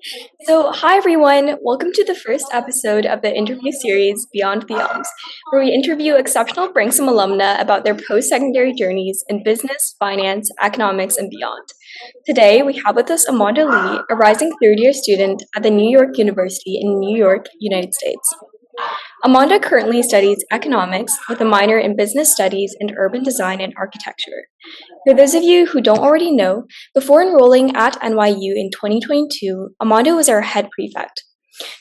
Hi everyone. Welcome to the first episode of the interview series Beyond the Elms, where we interview exceptional Branksome alumna about their post-secondary journeys in business, finance, economics, and beyond. Today, we have with us Amonda Li, a rising third-year student at the New York University in New York, United States. Amonda currently studies economics with a minor in business studies and urban design and architecture. For those of you who don't already know, before enrolling at NYU in 2022, Amonda was our head prefect.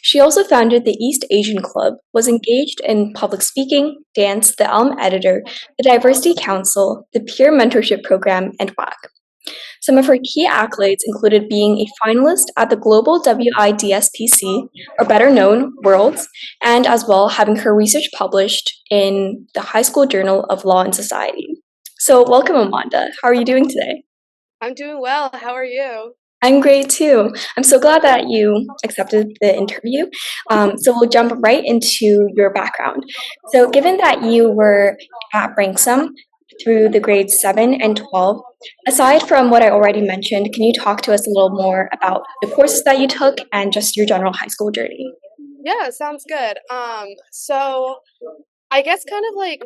She also founded the East Asian Club, was engaged in public speaking, dance, the Elm Editor, the Diversity Council, the Peer Mentorship Program, and WAC. Some of her key accolades included being a finalist at the Global WIDSPC, or better known, Worlds, and as well having her research published in the High School Journal of Law and Society. So, welcome, Amonda. How are you doing today? I'm doing well. How are you? I'm great too. I'm so glad that you accepted the interview. So we'll jump right into your background. So, given that you were at Branksome through the grades 7 and 12, aside from what I already mentioned, can you talk to us a little more about the courses that you took and just your general high school journey? Yeah, sounds good. So I guess kind of like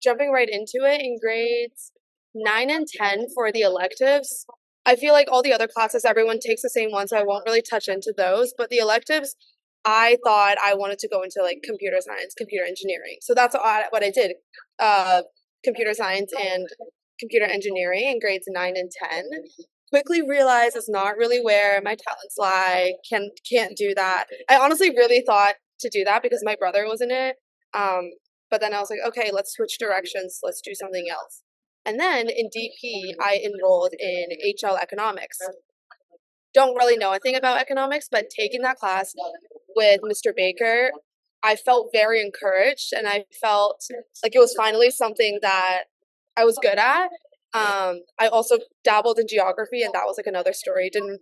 jumping right into it in grades 9 and 10 for the electives. I feel like all the other classes, everyone takes the same ones, so I won't really touch into those. But the electives, I thought I wanted to go into like computer science, computer engineering. So that's what I did. Computer science and computer engineering in grades 9 and 10. Quickly realized it's not really where my talents lie. Can't do that. I honestly really thought to do that because my brother was in it. But then I was like, okay, let's switch directions. Let's do something else. And then in DP, I enrolled in HL economics. Don't really know anything about economics, but taking that class with Mr. Baker, I felt very encouraged and I felt like it was finally something that I was good at. I also dabbled in geography, and that was like another story. Didn't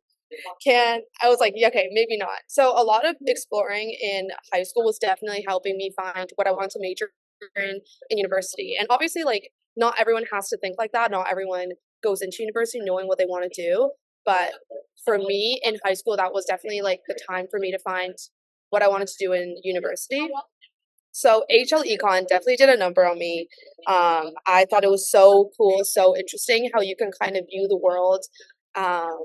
can I was like, yeah, okay, maybe not. So a lot of exploring in high school was definitely helping me find what I want to major in university. And obviously, like not everyone has to think like that. Not everyone goes into university knowing what they want to do. But for me in high school, that was definitely like the time for me to find what I wanted to do in university. So HL Econ definitely did a number on me. I thought it was so cool, so interesting how you can kind of view the world um,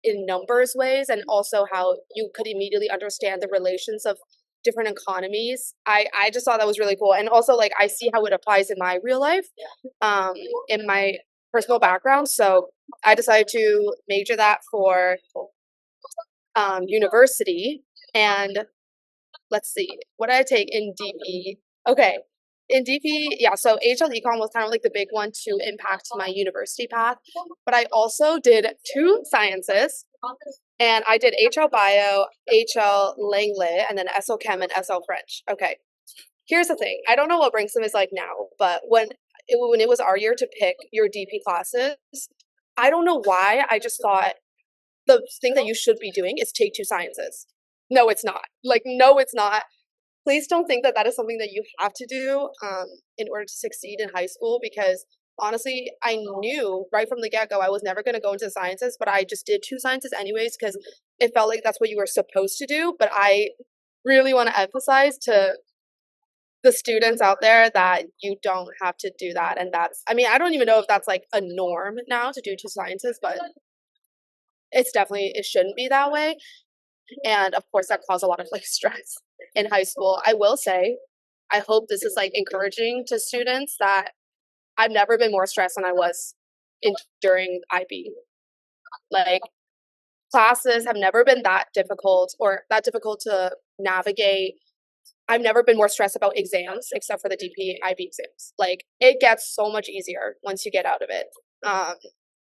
in numbers ways, and also how you could immediately understand the relations of different economies. I just thought that was really cool, and also like I see how it applies in my real life, um, in my personal background. So I decided to major that for university, and let's see, what did I take in DP? Okay, in DP, yeah, so HL Econ was kind of like the big one to impact my university path. But I also did two sciences, and I did HL Bio, HL Lang Lit, and then SL Chem and SL French. Okay, here's the thing. I don't know what Branksome is like now, but when it was our year to pick your DP classes, I don't know why. I just thought the thing that you should be doing is take two sciences. No, it's not. Like, no, it's not. Please don't think that that is something that you have to do in order to succeed in high school, because honestly, I knew right from the get go I was never going to go into sciences, but I just did two sciences anyways because it felt like that's what you were supposed to do. But I really want to emphasize to the students out there that you don't have to do that. And that's, I mean, I don't even know if that's like a norm now to do two sciences, but it's definitely, it shouldn't be that way. And of course, that caused a lot of like stress in high school. I will say, I hope this is like encouraging to students that I've never been more stressed than I was during IB. Like classes have never been that difficult or that difficult to navigate. I've never been more stressed about exams except for the DP IB exams. Like it gets so much easier once you get out of it. Um,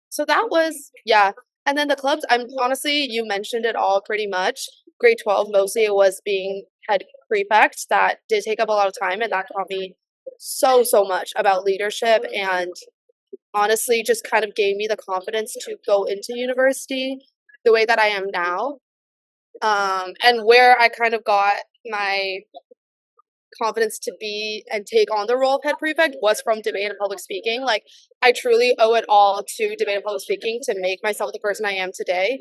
so that was, yeah. And then the clubs, I'm honestly, you mentioned it all pretty much. Grade 12, mostly it was being head prefect. That did take up a lot of time, and that taught me so much about leadership, and honestly just kind of gave me the confidence to go into university the way that I am now. And where I kind of got my confidence to be and take on the role of head prefect was from debate and public speaking. Like I truly owe it all to debate and public speaking to make myself the person I am today.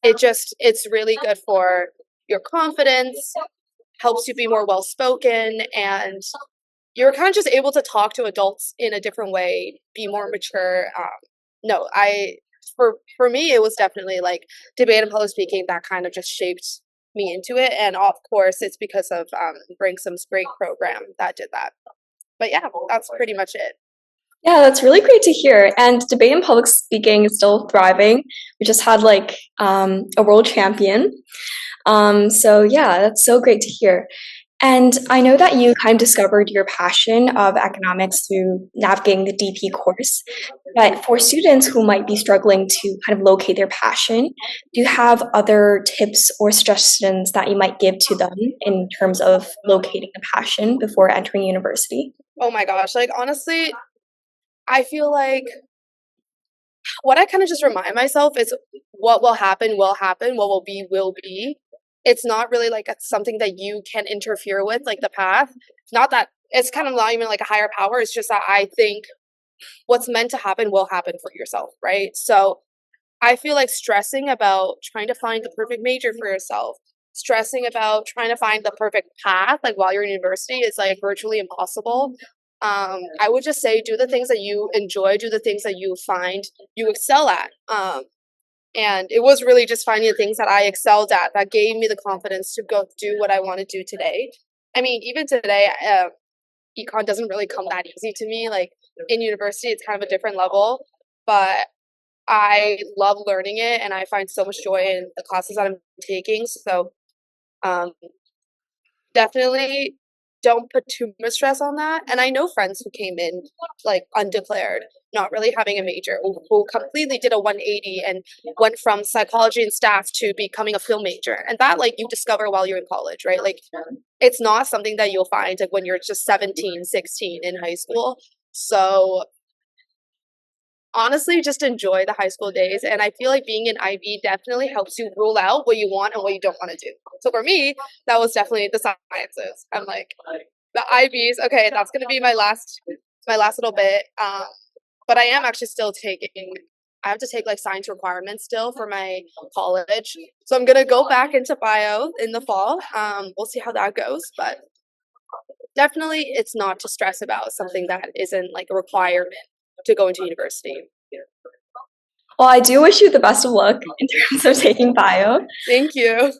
It's really good for your confidence, helps you be more well spoken, and you're kind of just able to talk to adults in a different way, be more mature. No, I for me it was definitely like debate and public speaking that kind of just shaped me into it, and of course it's because of Branksome's great program that did that. But yeah, that's pretty much it. Yeah, that's really great to hear. And debate and public speaking is still thriving. We just had like a world champion. So yeah, that's so great to hear. And I know that you kind of discovered your passion of economics through navigating the DP course. But for students who might be struggling to kind of locate their passion, do you have other tips or suggestions that you might give to them in terms of locating a passion before entering university? Oh my gosh, like honestly, I feel like what I kind of just remind myself is what will happen, what will be will be. It's not really like something that you can interfere with, like the path. Not that it's kind of not even like a higher power. It's just that I think what's meant to happen will happen for yourself, right? So I feel like stressing about trying to find the perfect major for yourself, stressing about trying to find the perfect path, like while you're in university, is like virtually impossible. I would just say do the things that you enjoy, do the things that you find you excel at. And it was really just finding the things that I excelled at that gave me the confidence to go do what I want to do today. I mean, even today, econ doesn't really come that easy to me. Like in university, it's kind of a different level, but I love learning it and I find so much joy in the classes that I'm taking. So um, definitely don't put too much stress on that. And I know friends who came in like undeclared, not really having a major, who completely did a 180 and went from psychology and staff to becoming a film major. And that like you discover while you're in college, right? Like it's not something that you'll find like when you're just 17, 16 in high school. So honestly, just enjoy the high school days. And I feel like being in IB definitely helps you rule out what you want and what you don't want to do. So for me, that was definitely the sciences. I'm like, the IBs, okay, that's gonna be my last little bit. But I am actually still taking I have to take like science requirements still for my college. So I'm gonna go back into bio in the fall. We'll see how that goes, but definitely it's not to stress about something that isn't like a requirement to go into university. Well, I do wish you the best of luck in terms of taking bio. Thank you.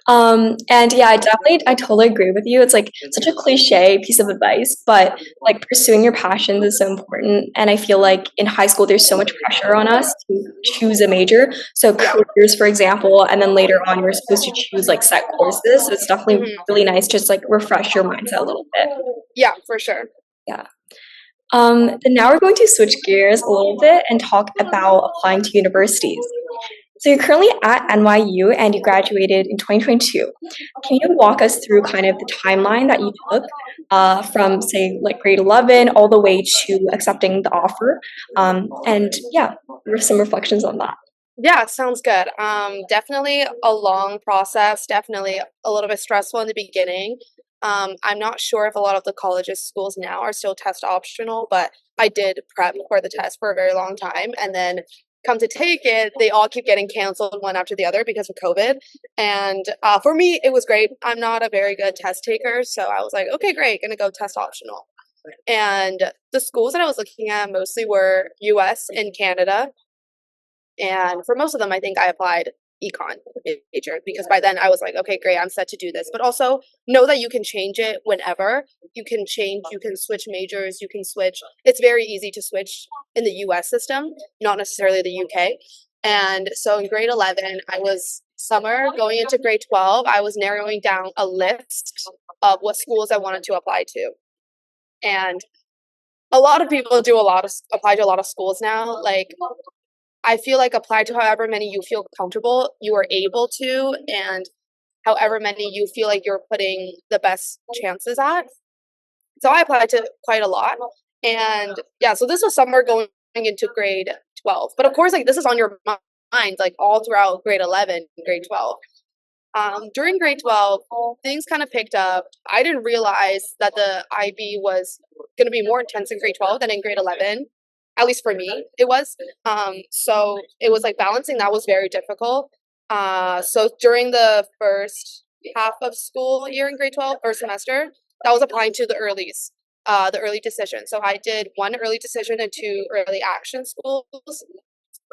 And yeah, I totally agree with you. It's like such a cliche piece of advice, but like pursuing your passions is so important. And I feel like in high school, there's so much pressure on us to choose a major. So Yeah. careers, for example, and then later on, you're supposed to choose like set courses. So it's definitely Mhm. really nice to just like refresh your mindset a little bit. Yeah, for sure. Yeah. Then now we're going to switch gears a little bit and talk about applying to universities. So you're currently at NYU and you graduated in 2022. Can you walk us through kind of the timeline that you took from, say, like grade 11 all the way to accepting the offer? And yeah, some reflections on that. Yeah, sounds good. Definitely a long process, definitely a little bit stressful in the beginning. I'm not sure if a lot of the colleges, schools now are still test optional, but I did prep for the test for a very long time. And then come to take it, they all keep getting canceled one after the other because of COVID. And for me, it was great. I'm not a very good test taker. So I was like, okay, great, gonna go test optional. And the schools that I was looking at mostly were US and Canada. And for most of them, I think I applied econ major because by then I was like, okay, great, I'm set to do this. But also know that you can change it whenever. You can change, you can switch majors, you can switch. It's very easy to switch in the US system, not necessarily the UK. And so in grade 11, I was summer going into grade 12, I was narrowing down a list of what schools I wanted to apply to. And a lot of people do apply to a lot of schools now. Like I feel like apply to however many you feel comfortable you are able to, and however many you feel like you're putting the best chances at. So I applied to quite a lot. And yeah, so this was summer going into grade 12. But of course, like this is on your mind, like all throughout grade 11, grade 12. During grade 12, things kind of picked up. I didn't realize that the IB was going to be more intense in grade 12 than in grade 11. At least for me, it was. So it was like balancing that was very difficult. So during the first half of school year in grade 12 or semester, that was applying to the earlies, the early decision. So I did 1 early decision and 2 early action schools,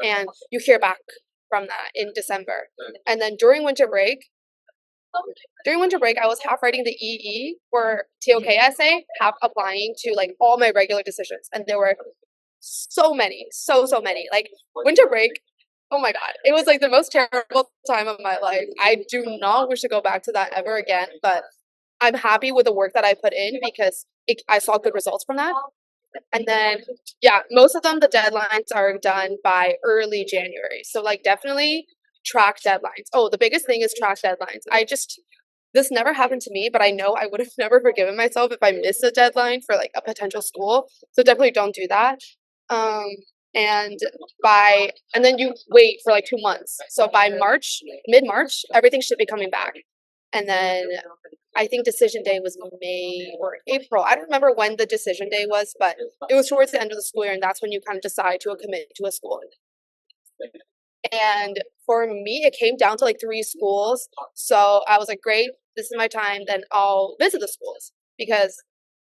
and you hear back from that in December. And then during winter break, I was half writing the EE for TOK essay, half applying to like all my regular decisions, and there were so many, so many. Like winter break, oh my god, it was like the most terrible time of my life. I do not wish to go back to that ever again, but I'm happy with the work that I put in because I saw good results from that. And then, yeah, most of them, the deadlines are done by early January. So, like, definitely track deadlines. Oh, the biggest thing is track deadlines. This never happened to me, but I know I would have never forgiven myself if I missed a deadline for like a potential school. So, definitely don't do that. Um, and then you wait for like 2 months. So, by mid March, everything should be coming back. And then I think decision day was May or April. I don't remember when the decision day was, but it was towards the end of the school year, and that's when you kind of decide to commit to a school. And for me, it came down to like 3 schools. So I was like, great, this is my time. Then I'll visit the schools because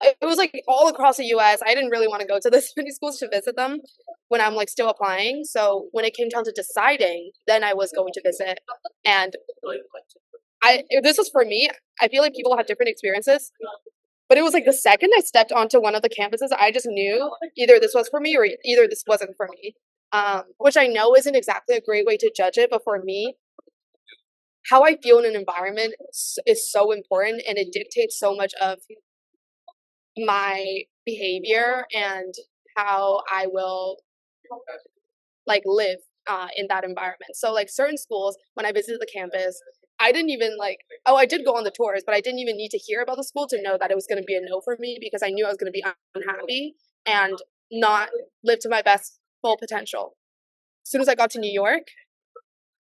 it was like all across the US. I didn't really want to go to this many schools to visit them when I'm like still applying. So when it came down to deciding, then I was going to visit. And this was for me. I feel like people have different experiences, but it was like the second I stepped onto one of the campuses, I just knew either this was for me or either this wasn't for me. Which I know isn't exactly a great way to judge it, but for me, how I feel in an environment is so important, and it dictates so much of my behavior and how I will like live in that environment. So like certain schools, when I visited the campus, I didn't even I did go on the tours, but I didn't even need to hear about the school to know that it was going to be a no for me because I knew I was going to be unhappy and not live to my best full potential. As soon as I got to New York,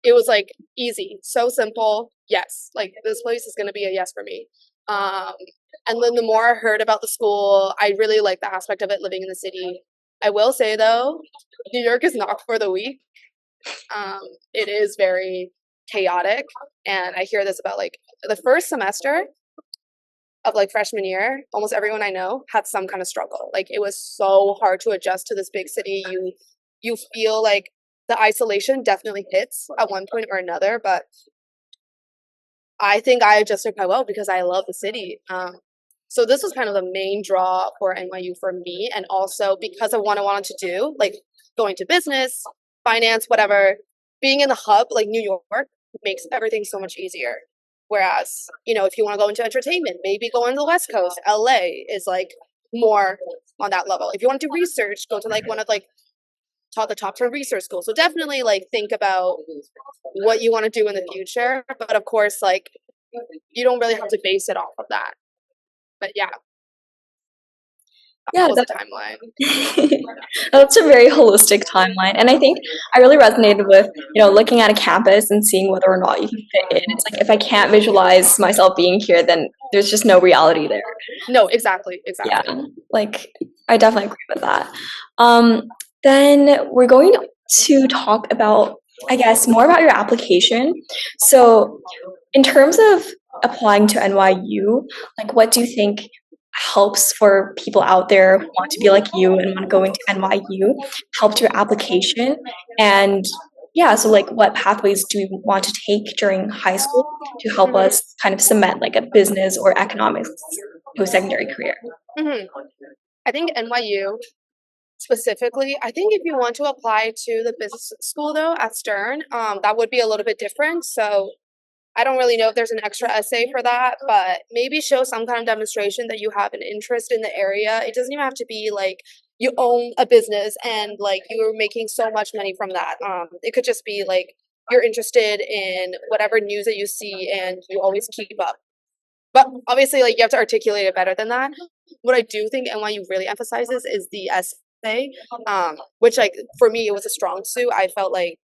it was like easy, so simple. Yes, like this place is going to be a yes for me. And then the more I heard about the school, I really liked the aspect of it living in the city. I will say though, New York is not for the weak. It is very chaotic, and I hear this about like the first semester of like freshman year, almost everyone I know had some kind of struggle. Like it was so hard to adjust to this big city. You feel like the isolation definitely hits at one point or another, but I think I adjusted quite well because I love the city. So this was kind of the main draw for NYU for me, and also because of what I wanted to do, like going to business, finance, whatever. Being in the hub like New York makes everything so much easier. Whereas, if you want to go into entertainment, maybe go on the West Coast. LA is like more on that level. If you want to do research, go to like one of like the top 10 research schools. So definitely like think about what you want to do in the future. But of course, like you don't really have to base it off of that. But yeah. Yeah, was the timeline. That's a very holistic timeline. And I think I really resonated with, looking at a campus and seeing whether or not you can fit in. It's like if I can't visualize myself being here, then there's just no reality there. No, exactly. Yeah, like I definitely agree with that. Then we're going to talk about, I guess, more about your application. So in terms of applying to NYU, like what do you think helps for people out there who want to be like you and want to go into NYU, helped your application? And yeah, so like what pathways do we want to take during high school to help us kind of cement like a business or economics post-secondary career? I think NYU specifically, I think if you want to apply to the business school though at Stern, that would be a little bit different. So I don't really know if there's an extra essay for that, but maybe show some kind of demonstration that you have an interest in the area. It doesn't even have to be like you own a business and like you're making so much money from that. It could just be like you're interested in whatever news that you see and you always keep up. But obviously, like you have to articulate it better than that. What I do think NYU really emphasizes is the essay, which like for me it was a strong suit. I felt like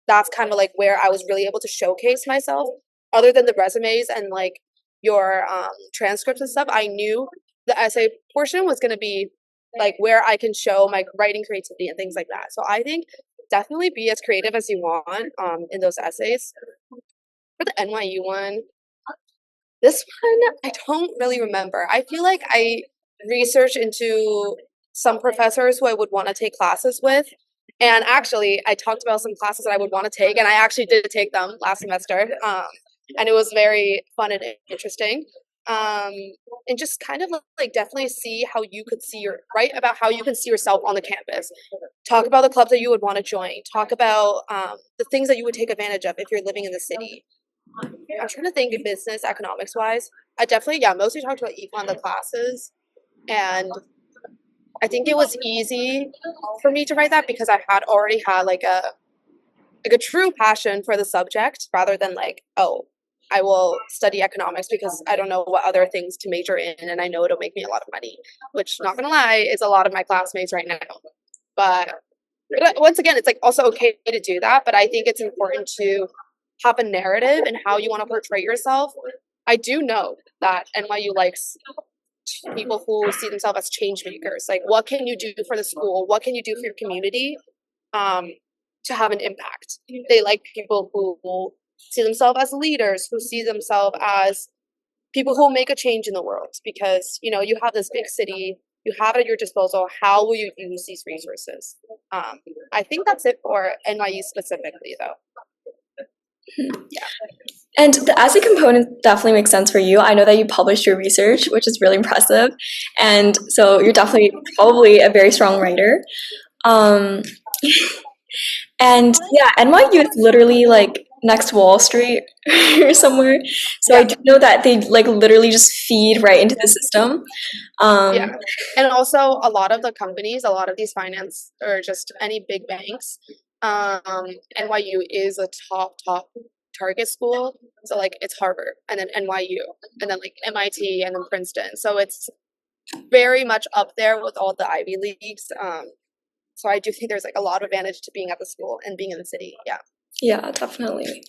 that's kind of like where I was really able to showcase myself. Other than the resumes and like your transcripts and stuff, I knew the essay portion was going to be like where I can show my writing creativity and things like that. So I think definitely be as creative as you want in those essays. For the NYU one, this one I don't really remember. I feel like I researched into some professors who I would want to take classes with. And actually, I talked about some classes that I would want to take, and I actually did take them last semester. And it was very fun and interesting. Um, and just kind of like definitely see how you could see write about how you can see yourself on the campus. Talk about the clubs that you would want to join. Talk about the things that you would take advantage of if you're living in the city. I'm trying to think of business economics wise. I definitely, yeah, mostly talked about econ, the classes, and I think it was easy for me to write that because I had already had like a true passion for the subject rather than like, oh, I will study economics because I don't know what other things to major in and I know it'll make me a lot of money, which not gonna lie is a lot of my classmates right now. But once again, it's like also okay to do that, but I think it's important to have a narrative and how you want to portray yourself. I do know that NYU likes people who see themselves as change makers. Like, what can you do for the school? What can you do for your community to have an impact? They like people who see themselves as leaders, who see themselves as people who will make a change in the world. Because, you know, you have this big city, you have it at your disposal. How will you use these resources? I think that's it for NYU specifically, though. Yeah. And the essay component definitely makes sense for you. I know that you published your research, which is really impressive. And so you're definitely probably a very strong writer. Um, and yeah, NYU is literally like next to Wall Street or somewhere. So I do know that they like literally just feed right into the system. Yeah. And also a lot of the companies, a lot of these finance or just any big banks, NYU is a top target school. So like it's Harvard and then NYU and then like MIT and then Princeton. So it's very much up there with all the Ivy Leagues. So I do think there's like a lot of advantage to being at the school and being in the city. Yeah. Yeah, definitely.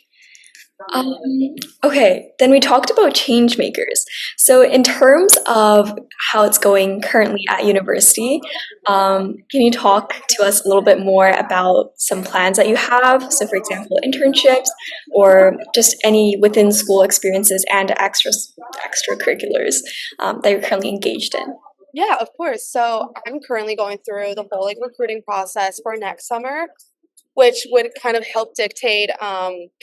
Okay, then we talked about change makers. So in terms of how it's going currently at university, can you talk to us a little bit more about some plans that you have? So for example, internships or just any within school experiences and extracurriculars that you're currently engaged in. Yeah, of course. So I'm currently going through the whole like recruiting process for next summer, which would kind of help dictate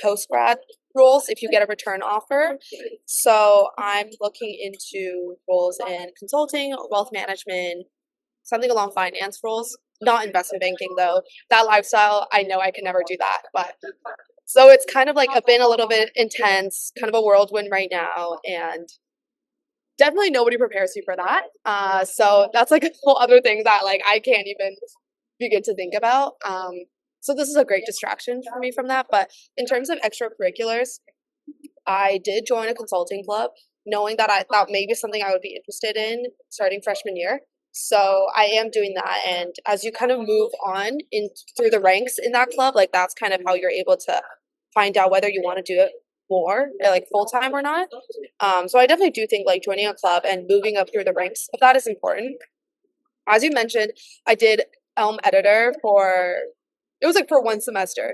post-grad roles if you get a return offer. So I'm looking into roles in consulting, wealth management, something along finance roles, not investment banking though. That lifestyle, I know I can never do that. But so it's kind of like been a little bit intense, kind of a whirlwind right now, and definitely nobody prepares you for that. So that's like a whole other thing that like I can't even begin to think about. So this is a great distraction for me from that. But in terms of extracurriculars, I did join a consulting club, knowing that I thought maybe something I would be interested in starting freshman year. So I am doing that. And as you kind of move on in through the ranks in that club, like that's kind of how you're able to find out whether you want to do it more like full time or not. So I definitely do think like joining a club and moving up through the ranks of that is important. As you mentioned, I did Elm Editor it was like for one semester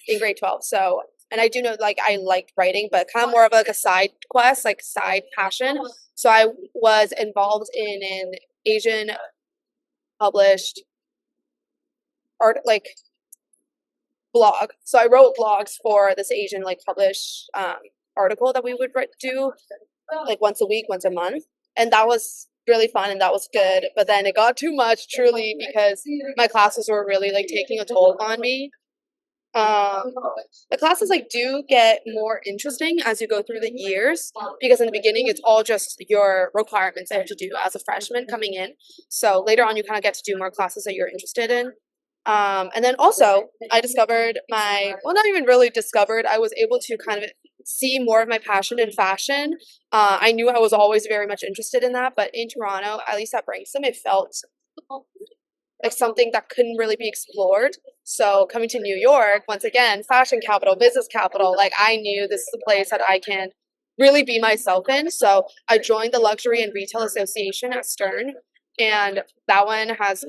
in grade 12. So, and I do know like I liked writing, but kind of more of like a side quest, like side passion. So I was involved in an Asian published art, like blog. So I wrote blogs for this Asian like published article that we would do like once a week, once a month. And that was really fun and that was good. But then it got too much truly because my classes were really like taking a toll on me. The classes like do get more interesting as you go through the years because in the beginning it's all just your requirements that you have to do as a freshman coming in. So later on you kind of get to do more classes that you're interested in. And then also I discovered not even really discovered, I was able to kind of see more of my passion in fashion. I knew I was always very much interested in that, but in Toronto, at least at Branksome, it felt like something that couldn't really be explored. So coming to New York, once again, fashion capital, business capital, like I knew this is a place that I can really be myself in. So I joined the Luxury and Retail Association at Stern. And that one has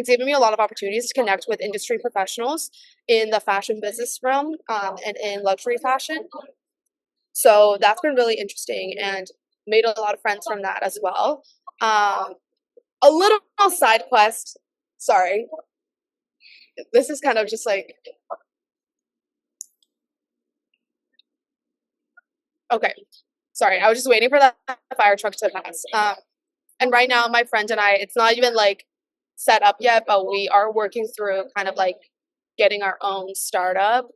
given me a lot of opportunities to connect with industry professionals in the fashion business realm, and in luxury fashion. So that's been really interesting and made a lot of friends from that as well. A little side quest. Sorry. This is kind of just like, okay. Sorry, I was just waiting for that fire truck to pass. And right now, my friend and I, it's not even like set up yet, but we are working through kind of like getting our own startup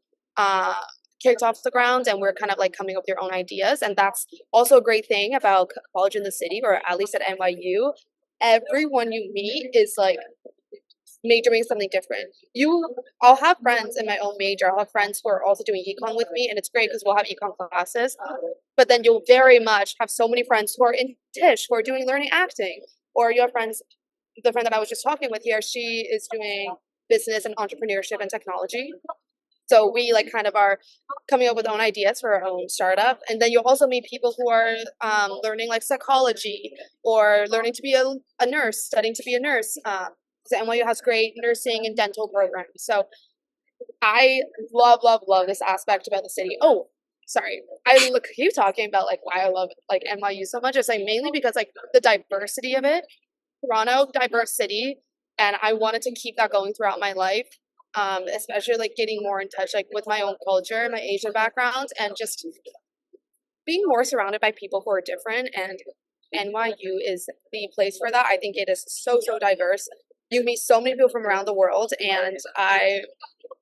kicked off the ground, and we're kind of like coming up with your own ideas. And that's also a great thing about college in the city, or at least at NYU. Everyone you meet is like majoring something different. I'll have friends in my own major. I'll have friends who are also doing econ with me, and it's great because we'll have econ classes. But then you'll very much have so many friends who are in Tisch, who are doing learning acting, or you have friends. The friend that I was just talking with here, she is doing business and entrepreneurship and technology. So we like kind of are coming up with own ideas for our own startup. And then you'll also meet people who are learning like psychology or learning to be a nurse, studying to be a nurse. So NYU has great nursing and dental programs. So I love this aspect about the city. Oh, sorry. I keep talking about like why I love like NYU so much. It's like mainly because like the diversity of it. Toronto, diverse city, and I wanted to keep that going throughout my life. Especially like getting more in touch like with my own culture, my Asian background, and just being more surrounded by people who are different. And NYU is the place for that. I think it is so diverse. You meet so many people from around the world, and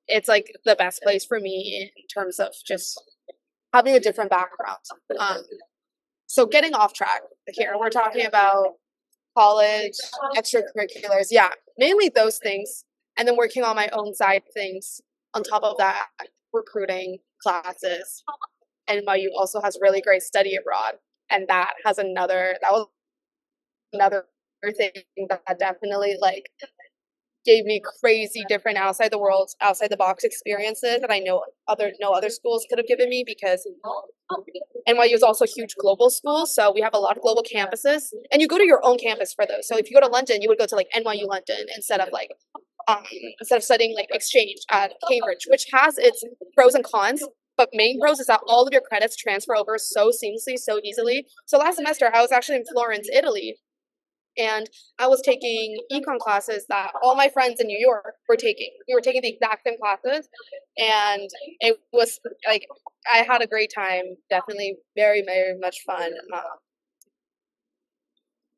it's like the best place for me in terms of just having a different background. So getting off track here, we're talking about college, extracurriculars, yeah, mainly those things, and then working on my own side things on top of that, recruiting classes. NYU also has really great study abroad, and that was another thing that definitely like gave me crazy different outside the box experiences that I know no other schools could have given me, because NYU is also a huge global school, so we have a lot of global campuses, and you go to your own campus for those. So if you go to London, you would go to like NYU London instead of studying like exchange at Cambridge, which has its pros and cons. But main pros is that all of your credits transfer over so seamlessly, so easily. So last semester, I was actually in Florence, Italy, and I was taking econ classes that all my friends in New York were taking. We were taking the exact same classes, and it was like I had a great time. Definitely very much fun.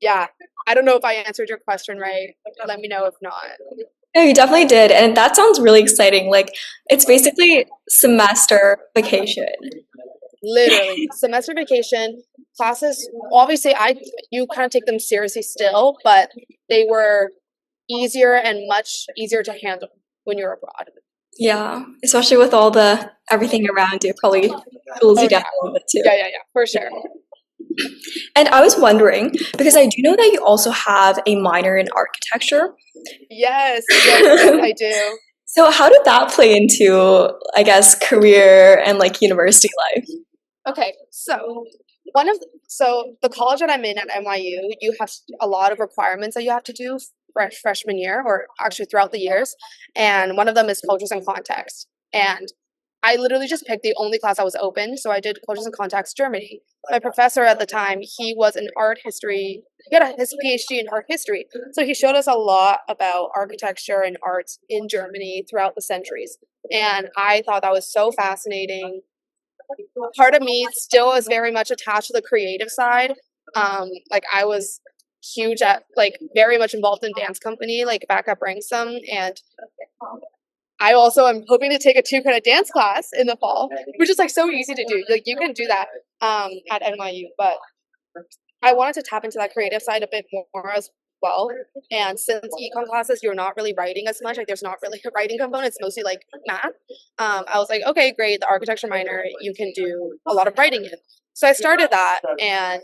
Yeah, I don't know if I answered your question right. Let me know if not. No, you definitely did, and that sounds really exciting. Like it's basically semester vacation. Literally, semester vacation classes. Obviously, you kind of take them seriously still, but they were easier and much easier to handle when you're abroad. Yeah, especially with all the everything around you, probably cools you down a little bit too. Yeah, for sure. And I was wondering, because I do know that you also have a minor in architecture. Yes, I do. So how did that play into, I guess, career and like university life? Okay, so the college that I'm in at NYU, you have a lot of requirements that you have to do freshman year, or actually throughout the years, and one of them is cultures and context. And I literally just picked the only class that was open, so I did cultures and context Germany. My professor at the time, he was an art history. He got his PhD in art history, so he showed us a lot about architecture and art in Germany throughout the centuries, and I thought that was so fascinating. Part of me still is very much attached to the creative side. Like I was huge at like very much involved in dance company, like back at Branksome, and I also am hoping to take a 2 credit dance class in the fall, which is like so easy to do. Like you can do that at NYU, but I wanted to tap into that creative side a bit more as well. And since econ classes, you're not really writing as much, like there's not really a writing component, it's mostly like math. I was like, okay, great, the architecture minor, you can do a lot of writing in. So I started that, and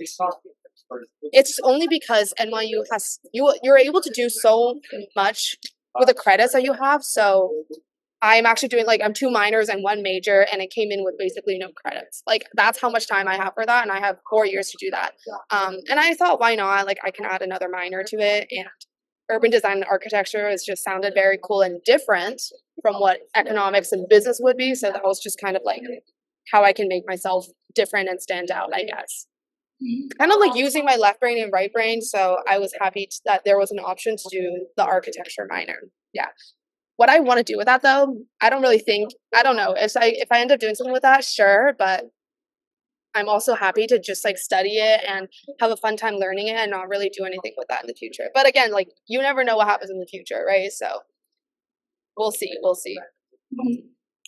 it's only because NYU has you're able to do so much with the credits that you have. So I'm actually doing like, I'm 2 minors and 1 major, and it came in with basically no credits. Like, that's how much time I have for that, and I have 4 years to do that. And I thought, why not? Like, I can add another minor to it, and urban design and architecture has just sounded very cool and different from what economics and business would be. So that was just kind of like how I can make myself different and stand out, I guess. Kind of like using my left brain and right brain. So I was happy that there was an option to do the architecture minor. Yeah. What I want to do with that though, I don't really think, I don't know. If I end up doing something with that, sure, but I'm also happy to just like study it and have a fun time learning it and not really do anything with that in the future. But again, like you never know what happens in the future, right? So we'll see. We'll see.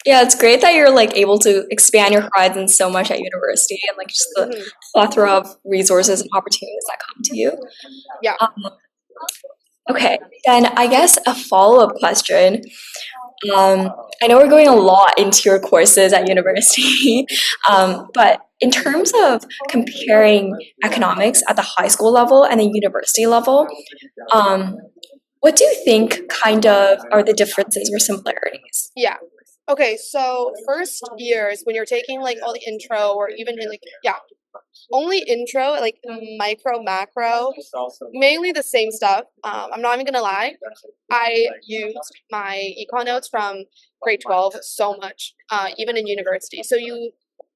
Yeah, it's great that you're like able to expand your horizons so much at university and like just the plethora of resources and opportunities that come to you. Yeah. Okay, then I guess a follow-up question. I know we're going a lot into your courses at university, but in terms of comparing economics at the high school level and the university level, what do you think kind of are the differences or similarities? Yeah. Okay, so first years when you're taking like all the intro or even in like only intro, like micro, macro, mainly the same stuff. I'm not even gonna lie. I used my econ notes from grade 12 so much, even in university. So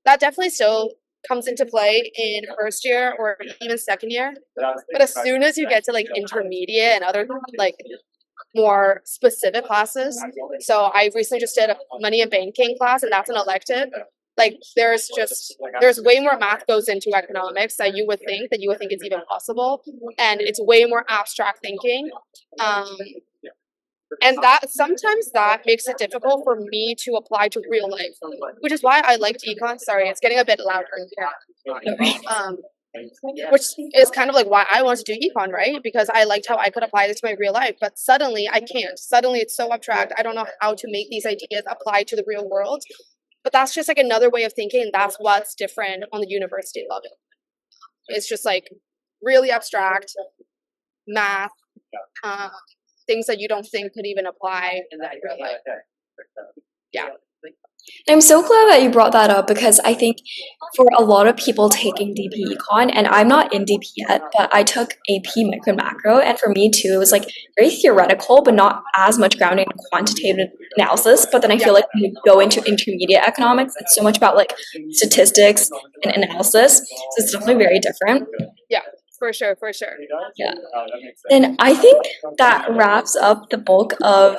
that definitely still comes into play in first year or even second year. But as soon as you get to like intermediate and other like more specific classes. So I recently just did a money and banking class, and that's an elective. Like there's way more math goes into economics that you would think is even possible, and it's way more abstract thinking. And that sometimes that makes it difficult for me to apply to real life, which is why I liked econ. Sorry, it's getting a bit louder in here. Which is kind of like why I wanted to do econ, right? Because I liked how I could apply this to my real life, but suddenly I can't. Suddenly it's so abstract. I don't know how to make these ideas apply to the real world. But that's just like another way of thinking. That's what's different on the university level. It's just like really abstract math, things that you don't think could even apply in that real life. Yeah. I'm so glad that you brought that up because I think for a lot of people taking DP Econ, and I'm not in DP yet, but I took AP Micro and Macro, and for me too, it was like very theoretical, but not as much grounded in quantitative analysis. But then I feel like when you go into intermediate economics, it's so much about like statistics and analysis, so it's definitely very different. Yeah. For sure. Yeah. Then I think that wraps up the bulk of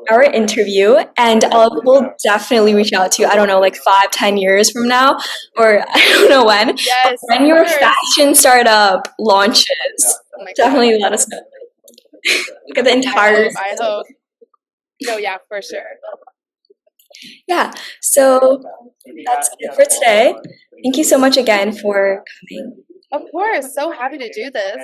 our interview, and we'll definitely reach out to you, I don't know, like 5-10 years from now, or I don't know when. Yes. When your fashion startup launches, definitely let us know. Look at the entire. I hope. No, yeah, for sure. Yeah, so that's it for today. Thank you so much again for coming. Of course, so happy to do this.